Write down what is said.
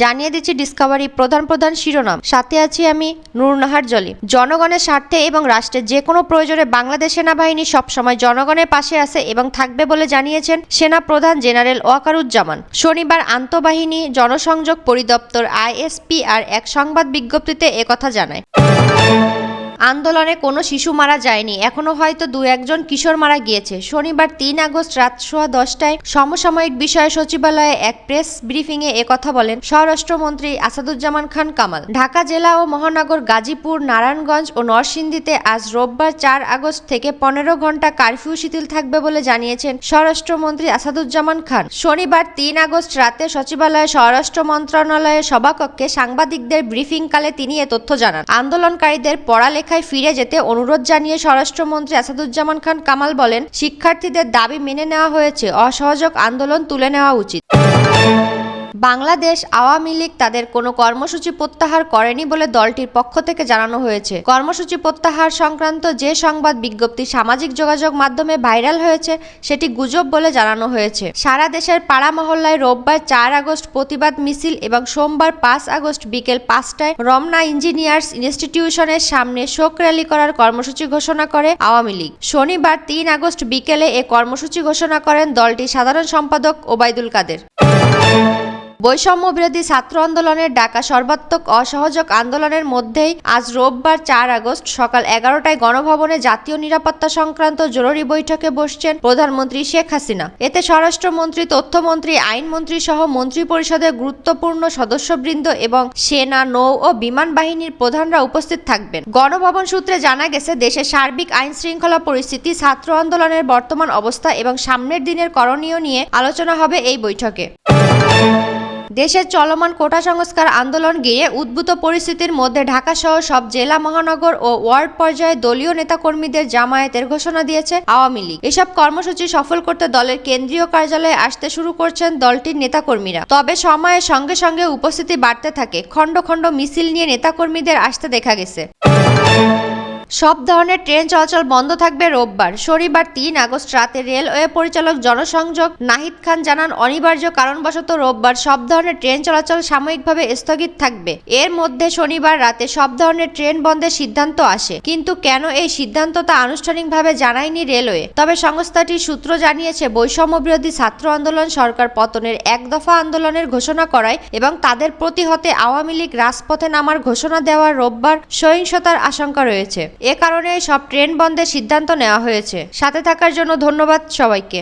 জানিয়ে দিচ্ছি ডিসকভারি প্রধান শিরোনাম, সাথে আছি আমি নূরনাহার জলি। জনগণের স্বার্থে এবং রাষ্ট্রের যে কোনো প্রয়োজনে বাংলাদেশ সেনাবাহিনী সবসময় জনগণের পাশে আছে এবং থাকবে বলে জানিয়েছেন সেনা প্রধান জেনারেল ওয়াকারুজ্জামান। শনিবার আন্তঃবাহিনী জনসংযোগ পরিদপ্তর ISPR এক সংবাদ বিজ্ঞপ্তিতে একথা জানায়। আন্দোলনে কোনো শিশু মারা যায়নি, এখনো হয়তো দু একজন কিশোর মারা গিয়েছে। শনিবার 3 আগস্ট রাত 10:15টায় সমসাময়িক বিষয়ে সচিবালয়ে এক প্রেস ব্রিফিংয়ে একথা বলেন স্বরাষ্ট্রমন্ত্রী আসাদুজ্জামান খান কামাল। ঢাকা জেলা ও মহানগর, গাজীপুর, নারায়ণগঞ্জ ও নরসিংদীতে আজ রোববার 4 আগস্ট থেকে 15 ঘণ্টা কারফিউ শিথিল থাকবে বলে জানিয়েছেন স্বরাষ্ট্রমন্ত্রী আসাদুজ্জামান খান। শনিবার 3 আগস্ট রাতে সচিবালয়ে স্বরাষ্ট্র মন্ত্রণালয়ের সভাকক্ষে সাংবাদিকদের ব্রিফিংকালে তিনি এ তথ্য জানান। আন্দোলনকারীদের পড়ালেখায় ফিরে যেতে অনুরোধ জানিয়ে স্বরাষ্ট্রমন্ত্রী আসাদুজ্জামান খান কামাল বলেন, শিক্ষার্থীদের দাবি মেনে নেওয়া হয়েছে, অসহযোগ আন্দোলন তুলে নেওয়া উচিত। বাংলাদেশ আওয়ামী লীগ তাদের কোনো কর্মসূচি প্রত্যাহার করেনি বলে দলটির পক্ষ থেকে জানানো হয়েছে। কর্মসূচি প্রত্যাহার সংক্রান্ত যে সংবাদ বিজ্ঞপ্তি সামাজিক যোগাযোগ মাধ্যমে ভাইরাল হয়েছে সেটি গুজব বলে জানানো হয়েছে। সারা দেশের পাড়া মহল্লায় রোববার 4 আগস্ট প্রতিবাদ মিছিল এবং সোমবার 5 আগস্ট বিকেল 5টায় রমনা ইঞ্জিনিয়ার্স ইনস্টিটিউশনের সামনে শোক র্যালি করার কর্মসূচি ঘোষণা করে আওয়ামী লীগ। শনিবার 3 আগস্ট বিকেলে এ কর্মসূচি ঘোষণা করেন দলটির সাধারণ সম্পাদক ওবায়দুল কাদের। বৈষম্য বিরোধী ছাত্র আন্দোলনের ডাকা সর্বাত্মক অসহযোগ আন্দোলনের মধ্যেই আজ রোববার 4 আগস্ট সকাল 11টায় গণভবনে জাতীয় নিরাপত্তা সংক্রান্ত জরুরি বৈঠকে বসছেন প্রধানমন্ত্রী শেখ হাসিনা। এতে স্বরাষ্ট্রমন্ত্রী, তথ্যমন্ত্রী, আইনমন্ত্রী সহ মন্ত্রিপরিষদের গুরুত্বপূর্ণ সদস্যবৃন্দ এবং সেনা, নৌ ও বিমান বাহিনীর প্রধানরা উপস্থিত থাকবেন। গণভবন সূত্রে জানা গেছে, দেশের সার্বিক আইন শৃঙ্খলা পরিস্থিতি, ছাত্র আন্দোলনের বর্তমান অবস্থা এবং সামনের দিনের করণীয় নিয়ে আলোচনা হবে এই বৈঠকে। দেশের চলমান কোটা সংস্কার আন্দোলন ঘিরে উদ্ভূত পরিস্থিতির মধ্যে ঢাকা সহ সব জেলা, মহানগর ও ওয়ার্ড পর্যায়ে দলীয় নেতাকর্মীদের জামায়াতের ঘোষণা দিয়েছে আওয়ামী লীগ। এসব কর্মসূচি সফল করতে দলের কেন্দ্রীয় কার্যালয়ে আসতে শুরু করছেন দলটির নেতাকর্মীরা। তবে সময়ের সঙ্গে সঙ্গে উপস্থিতি বাড়তে থাকে। খণ্ড খণ্ড মিছিল নিয়ে নেতাকর্মীদের আসতে দেখা গেছে। সব ধরনের ট্রেন চলাচল বন্ধ থাকবে রোববার। শনিবার 3 আগস্ট রাতে রেলওয়ে পরিচালক জনসংযোগ নাহিদ খান জানান, অনিবার্য কারণবশত রোববার সব ধরনের ট্রেন চলাচল সাময়িকভাবে স্থগিত থাকবে। এর মধ্যে শনিবার রাতে সব ধরনের ট্রেন বন্ধের সিদ্ধান্ত আসে, কিন্তু কেন এই সিদ্ধান্ত তা আনুষ্ঠানিকভাবে জানায়নি রেলওয়ে। তবে সংস্থাটির সূত্র জানিয়েছে, বৈষম্য বিরোধী ছাত্র আন্দোলন সরকার পতনের এক দফা আন্দোলনের ঘোষণা করায় এবং তাদের প্রতিহতে আওয়ামী লীগ রাজপথে নামার ঘোষণা দেওয়ার রোববার সহিংসতার আশঙ্কা রয়েছে। এ কারণে সব ট্রেন বন্ধের সিদ্ধান্ত নেওয়া হয়েছে। সাথে থাকার জন্য ধন্যবাদ সবাইকে।